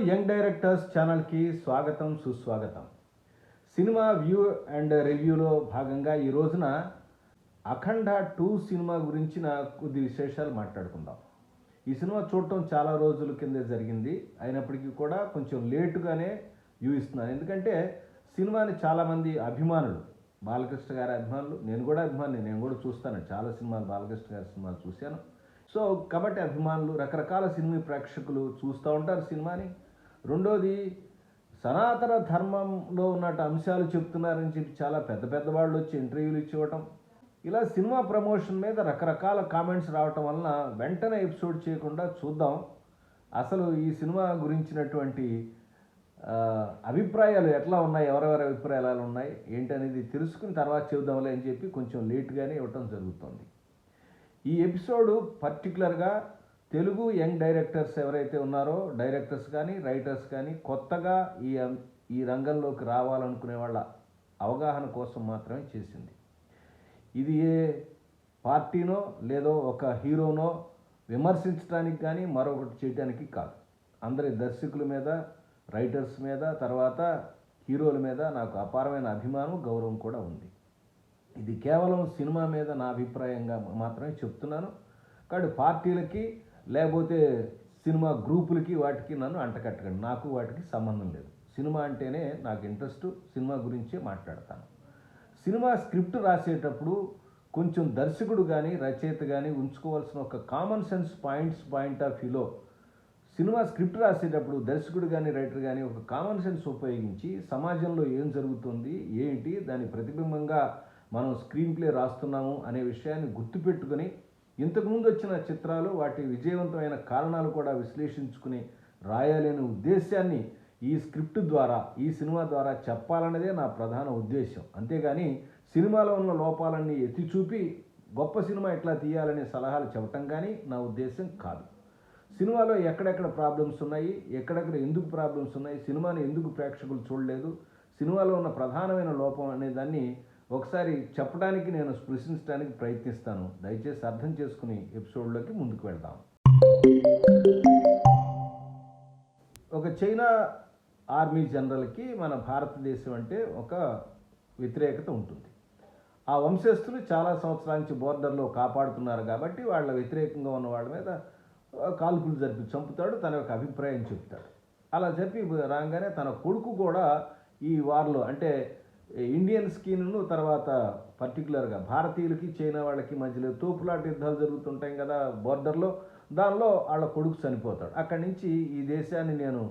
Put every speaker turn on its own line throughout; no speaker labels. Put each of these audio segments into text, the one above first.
Young directors ఛానల్కి స్వాగతం సుస్వాగతం. సినిమా వ్యూ అండ్ రివ్యూలో భాగంగా ఈ రోజున అఖండ 2 సినిమా గురించిన కొద్ది విశేషాలు మాట్లాడుకుందాం. ఈ సినిమా చూడటం చాలా రోజుల కిందే జరిగింది, అయినప్పటికీ కూడా కొంచెం లేటుగానే వ్యూ ఇస్తున్నాను. ఎందుకంటే సినిమాని చాలామంది అభిమానులు, బాలకృష్ణ గారి అభిమానులు, నేను కూడా చూస్తాను, చాలా సినిమాలు బాలకృష్ణ గారి సినిమాలు చూశాను. సో కాబట్టి అభిమానులు, రకరకాల సినిమా ప్రేక్షకులు చూస్తూ ఉంటారు సినిమాని. రెండోది, సనాతన ధర్మంలో ఉన్నట్టు అంశాలు చెప్తున్నారని చెప్పి చాలా పెద్ద వాళ్ళు వచ్చి ఇంటర్వ్యూలు ఇచ్చివ్వటం, ఇలా సినిమా ప్రమోషన్ మీద రకరకాల కామెంట్స్ రావటం వలన వెంటనే ఎపిసోడ్ చేయకుండా చూద్దాం, అసలు ఈ సినిమా గురించినటువంటి అభిప్రాయాలు ఎట్లా ఉన్నాయి, ఎవరెవరి అభిప్రాయాలు ఎలా ఉన్నాయి ఏంటనేది తెలుసుకుని తర్వాత చెబుదాంలే అని చెప్పి కొంచెం లేట్గానే ఇవ్వటం జరుగుతుంది. ఈ ఎపిసోడు పర్టికులర్గా తెలుగు యంగ్ డైరెక్టర్స్ ఎవరైతే ఉన్నారో, డైరెక్టర్స్ కానీ రైటర్స్ కానీ కొత్తగా ఈ రంగంలోకి రావాలనుకునే వాళ్ళ అవగాహన కోసం మాత్రమే చేసింది. ఇది ఏ పార్టీనో లేదో ఒక హీరోనో విమర్శించడానికి కానీ మరొకటి చేయడానికి కాదు. అందరి దర్శకుల మీద, రైటర్స్ మీద, తర్వాత హీరోల మీద నాకు అపారమైన అభిమానం, గౌరవం కూడా ఉంది. ఇది కేవలం సినిమా మీద నా అభిప్రాయంగా మాత్రమే చెప్తున్నాను. కాబట్టి పార్టీలకి లేకపోతే సినిమా గ్రూపులకి వాటికి నన్ను అంటకట్టకండి, నాకు వాటికి సంబంధం లేదు. సినిమా అంటేనే నాకు ఇంట్రెస్ట్, సినిమా గురించే మాట్లాడతాను. సినిమా స్క్రిప్ట్ రాసేటప్పుడు కొంచెం దర్శకుడు కానీ రచయిత కానీ ఉంచుకోవాల్సిన ఒక కామన్ సెన్స్ పాయింట్ ఆఫ్ వ్యూలో సినిమా స్క్రిప్ట్ రాసేటప్పుడు దర్శకుడు కానీ రైటర్ కానీ ఒక కామన్ సెన్స్ ఉపయోగించి సమాజంలో ఏం జరుగుతుంది, ఏంటి, దాని ప్రతిబింబంగా మనం స్క్రీన్ ప్లే రాస్తున్నాము అనే విషయాన్ని గుర్తుపెట్టుకుని ఇంతకుముందు వచ్చిన చిత్రాలు, వాటి విజయవంతమైన కారణాలు కూడా విశ్లేషించుకుని రాయాలి అనే ఉద్దేశాన్ని ఈ స్క్రిప్ట్ ద్వారా, ఈ సినిమా ద్వారా చెప్పాలన్నదే నా ప్రధాన ఉద్దేశం. అంతేగాని సినిమాలో ఉన్న లోపాలన్నీ ఎత్తి చూపి గొప్ప సినిమా ఎట్లా తీయాలనే సలహాలు చెప్పటం కానీ నా ఉద్దేశం కాదు. సినిమాలో ఎక్కడెక్కడ ప్రాబ్లమ్స్ ఉన్నాయి, ఎక్కడెక్కడ ఎందుకు ప్రాబ్లమ్స్ ఉన్నాయి, సినిమాని ఎందుకు ప్రేక్షకులు చూడలేదు, సినిమాలో ఉన్న ప్రధానమైన లోపం అనే దాన్ని ఒకసారి చెప్పడానికి నేను స్పృశించడానికి ప్రయత్నిస్తాను. దయచేసి అర్థం చేసుకుని ఎపిసోడ్లోకి ముందుకు వెళ్దాం. ఒక చైనా ఆర్మీ జనరల్కి మన భారతదేశం అంటే ఒక వ్యతిరేకత ఉంటుంది. ఆ వంశస్థులు చాలా సంవత్సరాల నుంచి బోర్డర్లో కాపాడుతున్నారు కాబట్టి వాళ్ళ వ్యతిరేకంగా ఉన్న వాళ్ళ మీద కాల్పులు జరిపి చంపుతాడు, తన యొక్క అభిప్రాయం చెప్తాడు. అలా చెప్పి రాగానే తన కొడుకు కూడా ఈ వార్లో, అంటే ఇండియన్స్కిను తర్వాత పర్టికులర్గా భారతీయులకి చైనా వాళ్ళకి మధ్యలో తోపులాట యుద్ధాలు జరుగుతుంటాయి కదా బోర్డర్లో, దానిలో వాళ్ళ కొడుకు చనిపోతాడు. అక్కడి నుంచి ఈ దేశాన్ని నేను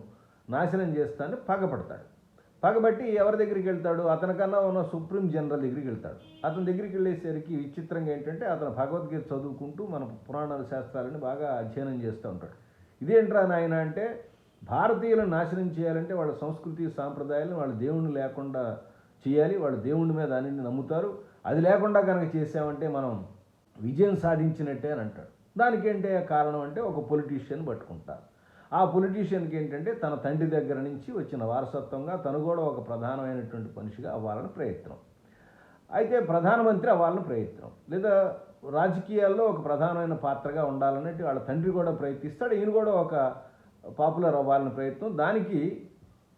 నాశనం చేస్తానని పగపడతాడు. పగబట్టి ఎవరి దగ్గరికి వెళ్తాడు, అతనికన్నా ఉన్న సుప్రీం జనరల్ దగ్గరికి వెళ్తాడు. అతని దగ్గరికి వెళ్ళేసరికి విచిత్రంగా ఏంటంటే అతను భగవద్గీత చదువుకుంటూ మన పురాణాల శాస్త్రాలని బాగా అధ్యయనం చేస్తూ ఉంటాడు. ఇదేంట్రా నాయన అంటే, భారతీయులను నాశనం చేయాలంటే వాళ్ళ సంస్కృతి సాంప్రదాయాలను, వాళ్ళ దేవుణ్ణి లేకుండా చేయాలి, వాళ్ళు దేవుడి మీద అన్నింటిని నమ్ముతారు, అది లేకుండా కనుక చేసామంటే మనం విజయం సాధించినట్టే అని అంటాడు. దానికేంటే కారణం అంటే ఒక పొలిటీషియన్ పట్టుకుంటారు. ఆ పొలిటీషియన్కి ఏంటంటే తన తండ్రి దగ్గర నుంచి వచ్చిన వారసత్వంగా తను కూడా ఒక ప్రధానమైనటువంటి మనిషిగా అవ్వాలని ప్రయత్నం, అయితే ప్రధానమంత్రి అవ్వాలని ప్రయత్నం, లేదా రాజకీయాల్లో ఒక ప్రధానమైన పాత్రగా ఉండాలన్నట్టు వాళ్ళ తండ్రి కూడా ప్రయత్నిస్తాడు, ఈయన కూడా ఒక పాపులర్ అవ్వాలని ప్రయత్నం. దానికి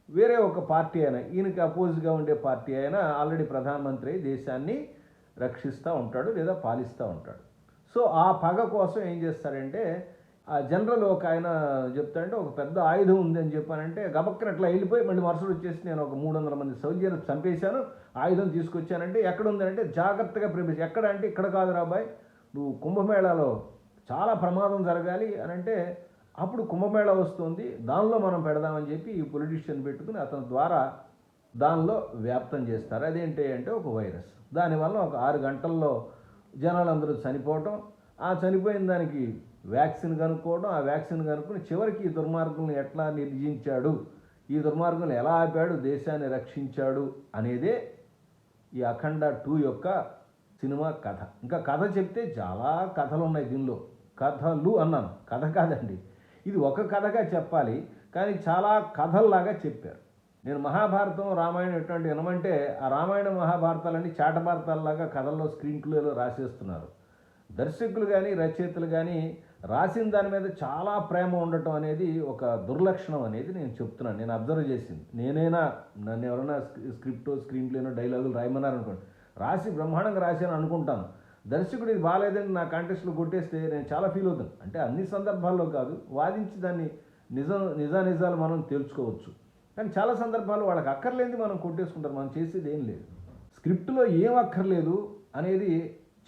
వేరే ఒక పార్టీ అయినా, ఈయనకి అపోజ్గా ఉండే పార్టీ అయినా ఆల్రెడీ ప్రధానమంత్రి దేశాన్ని రక్షిస్తూ ఉంటాడు లేదా పాలిస్తూ ఉంటాడు. సో ఆ పగ కోసం ఏం చేస్తాడంటే, ఆ జనరల్ ఒక ఆయన చెప్తాడంటే ఒక పెద్ద ఆయుధం ఉంది అని చెప్పానంటే గబక్కన అట్లా వెళ్ళిపోయి మళ్ళీ మరుసటి వచ్చేసి నేను ఒక 300 మంది సోల్జర్లు చంపేశాను, ఆయుధం తీసుకొచ్చానంటే ఎక్కడ ఉందంటే జాగ్రత్తగా ప్రిపేర్, ఎక్కడ అంటే ఇక్కడ కాదు రాబాయ్, నువ్వు కుంభమేళాలో చాలా ప్రమాదం జరగాలి అని అంటే అప్పుడు కుంభమేళా వస్తుంది, దానిలో మనం పెడదామని చెప్పి ఈ పొలిటీషియన్ పెట్టుకుని అతని ద్వారా దానిలో వ్యాప్తం చేస్తారు. అదేంటి అంటే ఒక వైరస్. దానివల్ల ఒక 6 గంటల్లో జనాలందరూ చనిపోవటం, ఆ చనిపోయిన దానికి వ్యాక్సిన్ కనుక్కోవడం, ఆ వ్యాక్సిన్ కనుక్కొని చివరికి ఈ దుర్మార్గులను ఎట్లా నిర్జించాడు, ఈ దుర్మార్గులను ఎలా ఆపాడు, దేశాన్ని రక్షించాడు అనేదే ఈ అఖండ 2 యొక్క సినిమా కథ. ఇంకా కథ చెప్తే చాలా కథలు ఉన్నాయి దీనిలో. కథలు అన్నాను, కథ కాదండి, ఇది ఒక కథగా చెప్పాలి కానీ చాలా కథల్లాగా చెప్పారు. నేను మహాభారతం, రామాయణం ఎటువంటి వినమంటే ఆ రామాయణ మహాభారతాలన్నీ చాటభారతాలలాగా కథల్లో స్క్రీన్ ప్లేలో రాసేస్తున్నారు. దర్శకులు కానీ రచయితలు కానీ రాసిన దాని మీద చాలా ప్రేమ ఉండటం అనేది ఒక దుర్లక్షణం అనేది నేను చెప్తున్నాను. నేను అబ్జర్వ్ చేసింది. నన్ను ఎవరైనా స్క్రిప్టో స్క్రీన్ ప్లేనో డైలాగులు రాయమన్నారు అనుకోండి, రాసి బ్రహ్మాండంగా రాశాను అనుకుంటాను. దర్శకుడు ఇది బాగాలేదని నా కాంటెస్ట్లో కొట్టేస్తే నేను చాలా ఫీల్ అవుతాను. అంటే అన్ని సందర్భాల్లో కాదు, వాదించి దాన్ని నిజాలు మనం తేల్చుకోవచ్చు. కానీ చాలా సందర్భాలు వాళ్ళకి అక్కర్లేనిది మనం కొట్టేసుకుంటారు. మనం చేసేది ఏం లేదు. స్క్రిప్ట్లో ఏం అక్కర్లేదు అనేది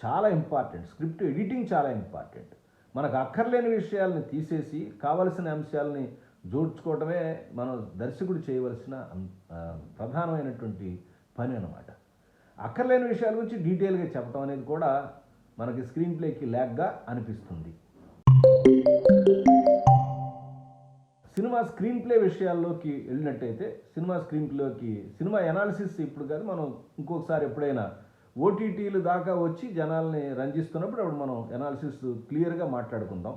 చాలా ఇంపార్టెంట్. స్క్రిప్ట్ ఎడిటింగ్ చాలా ఇంపార్టెంట్. మనకు అక్కర్లేని విషయాలని తీసేసి కావలసిన అంశాలని జోడ్చుకోవటమే మనం దర్శకుడు చేయవలసిన ప్రధానమైనటువంటి పని అన్నమాట. అక్కర్లేని విషయాల గురించి డీటెయిల్గా చెప్పడం అనేది కూడా మనకి స్క్రీన్ ప్లేకి ల్యాగ్గా అనిపిస్తుంది. సినిమా స్క్రీన్ ప్లే విషయాల్లోకి వెళ్ళినట్టయితే సినిమా ఎనాలిసిస్ ఇప్పుడు కాదు, మనం ఇంకొకసారి ఎప్పుడైనా ఓటీటీలు దాకా వచ్చి జనాల్ని రంజిస్తున్నప్పుడు అప్పుడు మనం ఎనాలిసిస్ క్లియర్గా మాట్లాడుకుందాం.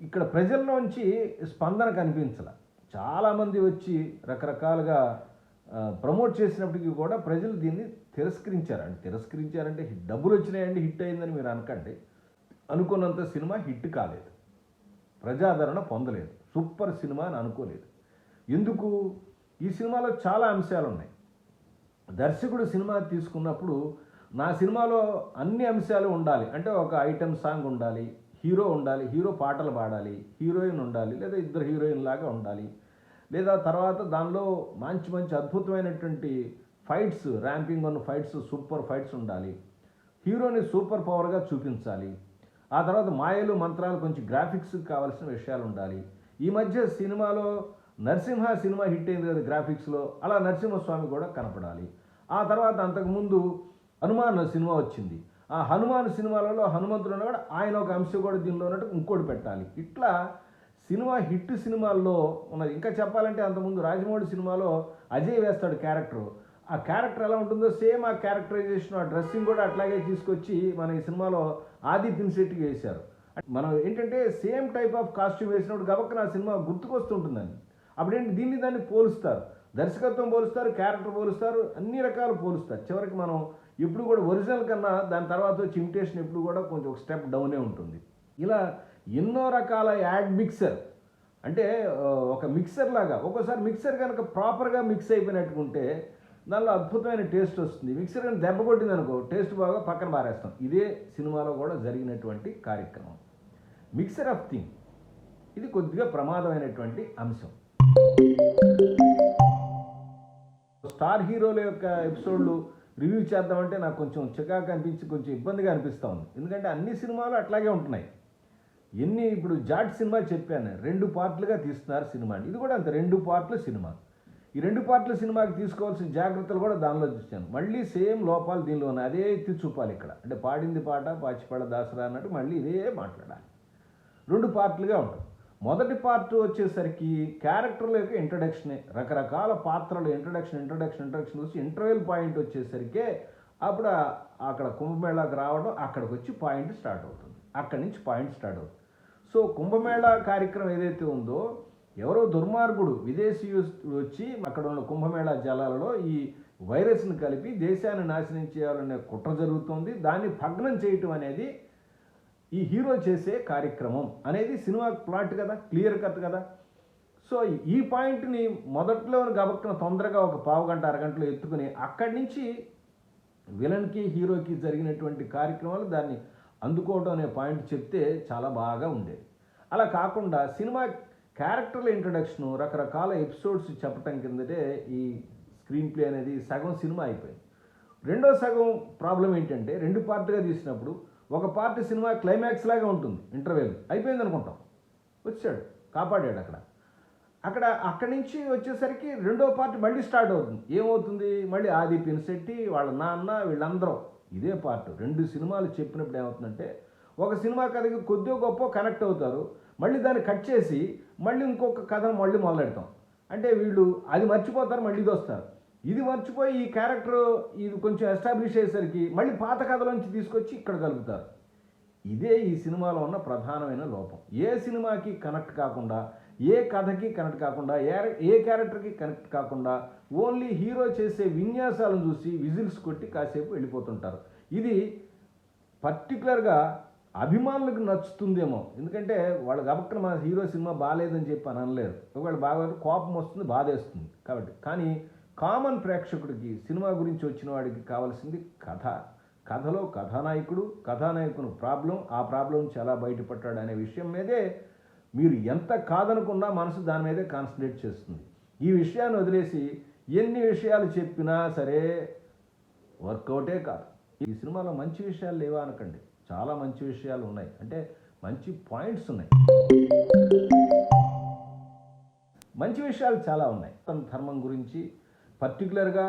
ఇక్కడ ప్రజల్లోంచి స్పందన కనిపించాల. చాలామంది వచ్చి రకరకాలుగా ప్రమోట్ చేసినప్పటికీ కూడా ప్రజలు దీన్ని తిరస్కరించారంటే డబ్బులు వచ్చినాయండి హిట్ అయిందని మీరు అనకండి. అనుకున్నంత సినిమా హిట్ కాలేదు, ప్రజాదరణ పొందలేదు, సూపర్ సినిమా అని అనుకోలేదు. ఎందుకు? ఈ సినిమాలో చాలా అంశాలు ఉన్నాయి. దర్శకుడు సినిమా తీసుకున్నప్పుడు నా సినిమాలో అన్ని అంశాలు ఉండాలి అంటే, ఒక ఐటెం సాంగ్ ఉండాలి, హీరో ఉండాలి, హీరో పాటలు పాడాలి, హీరోయిన్ ఉండాలి, లేదా ఇద్దరు హీరోయిన్ లాగా ఉండాలి, లేదా తర్వాత దానిలో మంచి అద్భుతమైనటువంటి ఫైట్స్, ర్యాంపింగ్ ఉన్న ఫైట్స్, సూపర్ ఫైట్స్ ఉండాలి, హీరోని సూపర్ పవర్గా చూపించాలి, ఆ తర్వాత మాయలు మంత్రాలు కొంచెం గ్రాఫిక్స్కి కావాల్సిన విషయాలు ఉండాలి. ఈ మధ్య సినిమాలో నరసింహ సినిమా హిట్ అయింది కదా గ్రాఫిక్స్లో, అలా నరసింహస్వామి కూడా కనపడాలి. ఆ తర్వాత అంతకుముందు హనుమాన్ సినిమా వచ్చింది, ఆ హనుమాన్ సినిమాలలో హనుమంతుడు ఉన్నవాడు ఆయన ఒక అంశం కూడా దీనిలో ఉన్నట్టు ఇంకోటి పెట్టాలి. ఇట్లా సినిమా హిట్ సినిమాల్లో ఉన్నది. ఇంకా చెప్పాలంటే అంతకుముందు రాజమౌళి సినిమాలో అజయ్ వేస్తాడు క్యారెక్టర్, ఆ క్యారెక్టర్ ఎలా ఉంటుందో సేమ్ ఆ క్యారెక్టరైజేషన్, ఆ డ్రెస్సింగ్ కూడా అట్లాగే తీసుకొచ్చి మన ఈ సినిమాలో ఆది పినిశెట్టికి వేశారు. మనం ఏంటంటే సేమ్ టైప్ ఆఫ్ కాస్ట్యూమ్ వేసినప్పుడు గబక్కన ఆ సినిమా గుర్తుకొస్తుంటుందని. అప్పుడేంటి దాన్ని పోలుస్తారు, దర్శకత్వం పోలుస్తారు, క్యారెక్టర్ పోలుస్తారు, అన్ని రకాలు పోలుస్తారు. చివరికి మనం ఎప్పుడు కూడా ఒరిజినల్ కన్నా దాని తర్వాత వచ్చి ఇమిటేషన్ ఎప్పుడు కూడా కొంచెం ఒక స్టెప్ డౌనే ఉంటుంది. ఇలా ఎన్నో రకాల యాడ్ మిక్సర్ అంటే ఒక మిక్సర్ లాగా, ఒక్కోసారి మిక్సర్ కనుక ప్రాపర్గా మిక్స్ అయిపోయినట్టుకుంటే దానిలో అద్భుతమైన టేస్ట్ వస్తుంది. మిక్సర్ కానీ దెబ్బ కొట్టింది అనుకో, టేస్ట్ బాగా పక్కన పారేస్తాం. ఇదే సినిమాలో కూడా జరిగినటువంటి కార్యక్రమం. మిక్సర్ ఆఫ్ థింగ్ ఇది కొద్దిగా ప్రమాదమైనటువంటి అంశం. స్టార్ హీరోల యొక్క ఎపిసోడ్లు రివ్యూ చేద్దామంటే నాకు కొంచెం చికాకు అనిపించి కొంచెం ఇబ్బందిగా అనిపిస్తూ ఉంది. ఎందుకంటే అన్ని సినిమాలు అట్లాగే ఉంటున్నాయి. ఇప్పుడు జాట్ సినిమా చెప్పాను, 2 పార్ట్లుగా తీస్తున్నారు సినిమాని. ఇది కూడా అంతే, 2 పార్ట్ల సినిమా. ఈ 2 పార్ట్ల సినిమాకి తీసుకోవాల్సిన జాగ్రత్తలు కూడా దానిలో చూశాను. మళ్ళీ సేమ్ లోపాలు దీనిలో ఉన్నాయి, అదే ఎత్తి చూపాలి ఇక్కడ. అంటే పాడింది పాట పాచిపాడ దాసరా అన్నట్టు మళ్ళీ ఇదే మాట్లాడాలి. 2 పార్ట్లుగా ఉంటుంది. మొదటి పార్ట్ వచ్చేసరికి క్యారెక్టర్ల యొక్క ఇంట్రడక్షనే, రకరకాల పాత్రలు ఇంట్రడక్షన్ వచ్చి ఇంటర్వెల్ పాయింట్ వచ్చేసరికి అప్పుడు అక్కడ కుంభమేళాకి రావడం, అక్కడికి వచ్చి పాయింట్ స్టార్ట్ అవుతుంది, అక్కడి నుంచి పాయింట్ స్టార్ట్ అవుతుంది. సో కుంభమేళా కార్యక్రమం ఏదైతే ఉందో, ఎవరో దుర్మార్గుడు విదేశీ వచ్చి అక్కడ ఉన్న కుంభమేళా జలాలలో ఈ వైరస్ని కలిపి దేశాన్ని నాశనం చేయాలనే కుట్ర జరుగుతుంది. దాన్ని భగ్నం చేయటం అనేది ఈ హీరో చేసే కార్యక్రమం అనేది సినిమా ప్లాట్ కదా, క్లియర్ కట్ కదా. సో ఈ పాయింట్ని మొదట్లో గబక్కన తొందరగా ఒక పావుగంట అరగంటలో ఎత్తుకుని అక్కడి నుంచి విలన్కి హీరోకి జరిగినటువంటి కార్యక్రమాలు దాన్ని అందుకోవడం అనే పాయింట్ చెప్తే చాలా బాగా ఉండేది. అలా కాకుండా సినిమా క్యారెక్టర్ల ఇంట్రడక్షను, రకరకాల ఎపిసోడ్స్ చెప్పటం కిందటే ఈ స్క్రీన్ ప్లే అనేది సగం సినిమా అయిపోయింది. రెండో సగం ప్రాబ్లం ఏంటంటే, 2 పార్ట్గా తీసినప్పుడు ఒక పార్ట్ సినిమా క్లైమాక్స్ లాగా ఉంటుంది, ఇంటర్వెల్ అయిపోయింది అనుకుంటాం, వచ్చాడు కాపాడాడు అక్కడి నుంచి వచ్చేసరికి రెండో పార్ట్ మళ్ళీ స్టార్ట్ అవుతుంది. ఏమవుతుంది? మళ్ళీ ఆది పినిశెట్టి వాళ్ళ నాన్న వీళ్ళందరూ ఇదే పార్ట్. 2 సినిమాలు చెప్పినప్పుడు ఏమవుతుందంటే, ఒక సినిమా కథకి కొద్దిగా గొప్ప కనెక్ట్ అవుతారు, మళ్ళీ దాన్ని కట్ చేసి మళ్ళీ ఇంకొక కథను మళ్ళీ మొదలెడతాం. అంటే వీళ్ళు అది మర్చిపోతారు, మళ్ళీ ఇది వస్తారు. ఇది మర్చిపోయి ఈ క్యారెక్టర్ ఇది కొంచెం ఎస్టాబ్లిష్ అయ్యేసరికి మళ్ళీ పాత కథలోంచి తీసుకొచ్చి ఇక్కడ కలుపుతారు. ఇదే ఈ సినిమాలో ఉన్న ప్రధానమైన లోపం. ఏ సినిమాకి కనెక్ట్ కాకుండా, ఏ కథకి కనెక్ట్ కాకుండా, ఏ క్యారెక్టర్కి కనెక్ట్ కాకుండా ఓన్లీ హీరో చేసే విన్యాసాలను చూసి విజిల్స్ కొట్టి కాసేపు వెళ్ళిపోతుంటారు. ఇది పర్టికులర్గా అభిమానులకు నచ్చుతుందేమో, ఎందుకంటే వాళ్ళు గబక్కన మన హీరో సినిమా బాగాలేదని చెప్పి అని అనలేరు. ఒకవేళ బాగా కోపం వస్తుంది, బాధేస్తుంది కాబట్టి. కానీ కామన్ ప్రేక్షకుడికి సినిమా గురించి వచ్చిన వాడికి కావాల్సింది కథ. కథలో కథానాయకుని ప్రాబ్లం, ఆ ప్రాబ్లం నుంచి ఎలా బయటపడ్డాడు అనే విషయం మీదే మీరు ఎంత కాదనుకున్నా మనసు దాని మీదే కాన్సన్ట్రేట్ చేస్తుంది. ఈ విషయాన్ని వదిలేసి ఎన్ని విషయాలు చెప్పినా సరే వర్కౌటే కాదు. ఈ సినిమాలో మంచి విషయాలు లేవా అనకండి, చాలా మంచి విషయాలు ఉన్నాయి, అంటే మంచి పాయింట్స్ ఉన్నాయి, మంచి విషయాలు చాలా ఉన్నాయి. ధర్మం గురించి పర్టికులర్గా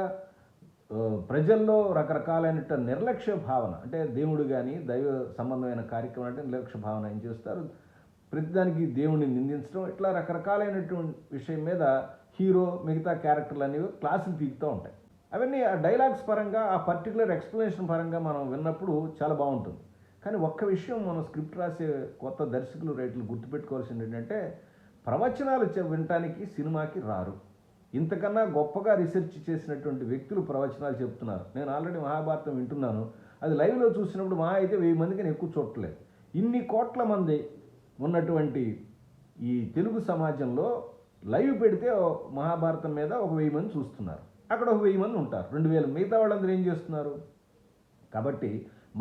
ప్రజల్లో రకరకాలైన నిర్లక్ష్య భావన, అంటే దేవుడు కానీ దైవ సంబంధమైన కార్యక్రమం అంటే నిర్లక్ష్య భావన ఏం చేస్తారు, ప్రతిదానికి దేవుడిని నిందించడం, ఇట్లా రకరకాలైనటువంటి విషయం మీద హీరో మిగతా క్యారెక్టర్లు అనేవి క్లాసులు పీకుతూ ఉంటాయి. అవన్నీ ఆ డైలాగ్స్ పరంగా, ఆ పర్టికులర్ ఎక్స్ప్లెనేషన్ పరంగా మనం విన్నప్పుడు చాలా బాగుంటుంది. కానీ ఒక్క విషయం మనం స్క్రిప్ట్ రాసే కొత్త దర్శకులు రైతులు గుర్తుపెట్టుకోవాల్సింది ఏంటంటే, ప్రవచనాలు వినటానికి సినిమాకి రారు. ఇంతకన్నా గొప్పగా రీసెర్చ్ చేసినటువంటి వ్యక్తులు ప్రవచనాలు చెప్తున్నారు. నేను ఆల్రెడీ మహాభారతం వింటున్నాను, అది లైవ్లో చూసినప్పుడు మా అయితే 1000 మందికి నేను ఎక్కువ చూడట్లేదు. ఇన్ని కోట్ల మంది ఉన్నటువంటి ఈ తెలుగు సమాజంలో లైవ్ పెడితే మహాభారతం మీద ఒక 1000 మంది చూస్తున్నారు, అక్కడ ఒక 1000 మంది ఉంటారు, 2000. మిగతా వాళ్ళందరూ ఏం చేస్తున్నారు? కాబట్టి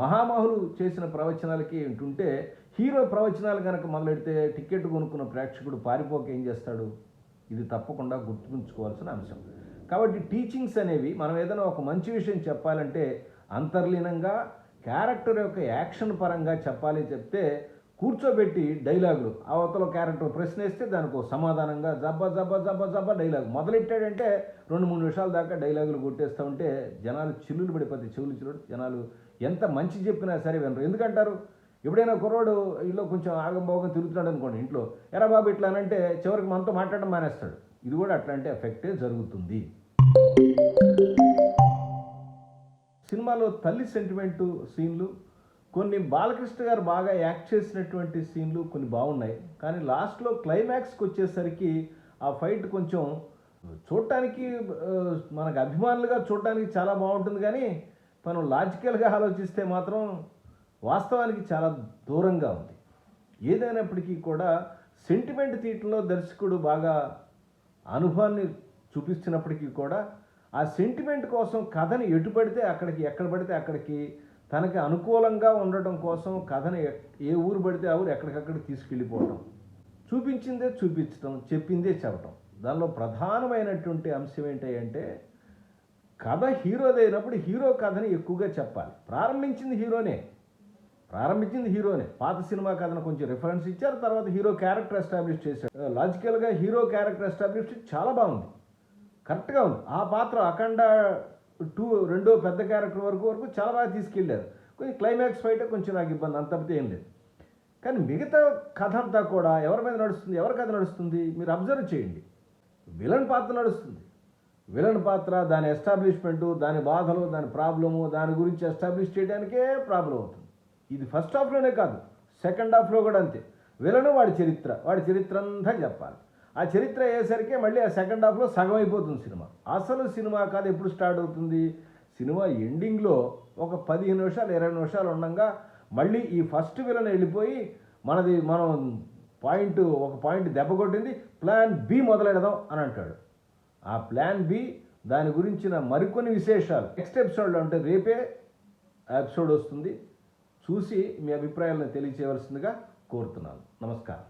మహామహులు చేసిన ప్రవచనాలకి ఏంటుంటే, హీరో ప్రవచనాలు కనుక మొదలెడితే టికెట్ కొనుక్కున్న ప్రేక్షకుడు పారిపోక ఏం చేస్తాడు? ఇది తప్పకుండా గుర్తుంచుకోవాల్సిన అంశం. కాబట్టి టీచింగ్స్ అనేవి మనం ఏదైనా ఒక మంచి విషయం చెప్పాలంటే అంతర్లీనంగా క్యారెక్టర్ యొక్క యాక్షన్ పరంగా చెప్పాలి. చెప్తే కూర్చోబెట్టి డైలాగులు, అవతల క్యారెక్టర్ ప్రశ్న వేస్తే దానికి సమాధానంగా జబ్బా జబ్బా జబ్బా జబ్బా డైలాగ్ మొదలెట్టాడంటే 2-3 నిమిషాల దాకా డైలాగులు కొట్టేస్తూ ఉంటే జనాలు చిల్లులు పడిపోతాయి. చిల్లు జనాలు ఎంత మంచి చెప్పినా సరే వినరు. ఎందుకంటారు? ఎప్పుడైనా కుర్రోడు ఇంట్లో కొంచెం ఆగంభోగం తిరుగుతున్నాడు అనుకోండి, ఇంట్లో ఎరా బాబు ఇట్లా అంటే చివరికి మనతో మాట్లాడడం మానేస్తాడు. ఇది కూడా అట్లాంటి ఎఫెక్టే జరుగుతుంది. సినిమాలో తల్లి సెంటిమెంటు సీన్లు, కొన్ని బాలకృష్ణ గారు బాగా యాక్ట్ చేసినటువంటి సీన్లు కొన్ని బాగున్నాయి. కానీ లాస్ట్లో క్లైమాక్స్కి వచ్చేసరికి ఆ ఫైట్ కొంచెం చూడటానికి మనకు అభిమానులుగా చూడటానికి చాలా బాగుంటుంది, కానీ మనం లాజికల్గా ఆలోచిస్తే మాత్రం వాస్తవానికి చాలా దూరంగా ఉంది. ఏదైనప్పటికీ కూడా సెంటిమెంట్ తీయటంలో దర్శకుడు బాగా అనుభవాన్ని చూపిస్తున్నప్పటికీ కూడా ఆ సెంటిమెంట్ కోసం కథని ఎటు పడితే అక్కడికి, ఎక్కడ పడితే అక్కడికి తనకి అనుకూలంగా ఉండటం కోసం కథని ఏ ఊరు పడితే ఆ ఊరు ఎక్కడికక్కడ తీసుకెళ్ళిపోవటం, చూపించిందే చూపించటం, చెప్పిందే చెప్పటం. దానిలో ప్రధానమైనటువంటి అంశం ఏంటంటే, కథ హీరోదైనప్పుడు హీరో కథని ఎక్కువగా చెప్పాలి. ప్రారంభించింది హీరోనే. పాత సినిమా కథను కొంచెం రిఫరెన్స్ ఇచ్చారు, తర్వాత హీరో క్యారెక్టర్ ఎస్టాబ్లిష్ చేశాడు. లాజికల్గా హీరో క్యారెక్టర్ ఎస్టాబ్లిష్ చాలా బాగుంది, కరెక్ట్గా ఉంది. ఆ పాత్ర అఖండ 2 రెండో పెద్ద క్యారెక్టర్ వరకు చాలా బాగా తీసుకెళ్ళారు. కొంచెం క్లైమాక్స్ ఫైట్ కొంచెం నాకు ఇబ్బంది, అంత తప్పితే ఏం లేదు. కానీ మిగతా కథ అంతా కూడా ఎవరి మీద నడుస్తుంది, ఎవరి కథ నడుస్తుంది మీరు అబ్జర్వ్ చేయండి. విలన్ పాత్ర నడుస్తుంది. విలన్ పాత్ర, దాని ఎస్టాబ్లిష్మెంటు, దాని బాధలు, దాని ప్రాబ్లము, దాని గురించి ఎస్టాబ్లిష్ చేయడానికే ప్రాబ్లం అవుతుంది. ఇది ఫస్ట్ హాఫ్లోనే కాదు, సెకండ్ హాఫ్లో కూడా అంతే. విలను వాడి చరిత్ర అంతా చెప్పాలి. ఆ చరిత్ర అయ్యేసరికి మళ్ళీ ఆ సెకండ్ హాఫ్లో సగం అయిపోతుంది సినిమా. అసలు సినిమా కథ ఎప్పుడు స్టార్ట్ అవుతుంది? సినిమా ఎండింగ్లో ఒక 15 నిమిషాలు 20 నిమిషాలు ఉండగా మళ్ళీ ఈ ఫస్ట్ విలన్ వెళ్ళిపోయి మనం ఒక పాయింట్ దెబ్బ కొట్టింది, ప్లాన్ బి మొదలెడదాం అని అంటాడు. ఆ ప్లాన్ బి, దాని గురించిన మరికొన్ని విశేషాలు నెక్స్ట్ ఎపిసోడ్లో, అంటే రేపే ఎపిసోడ్ వస్తుంది, చూసి మీ అభిప్రాయాలను తెలియచేయవలసిందిగా కోరుతున్నాను. నమస్కారం.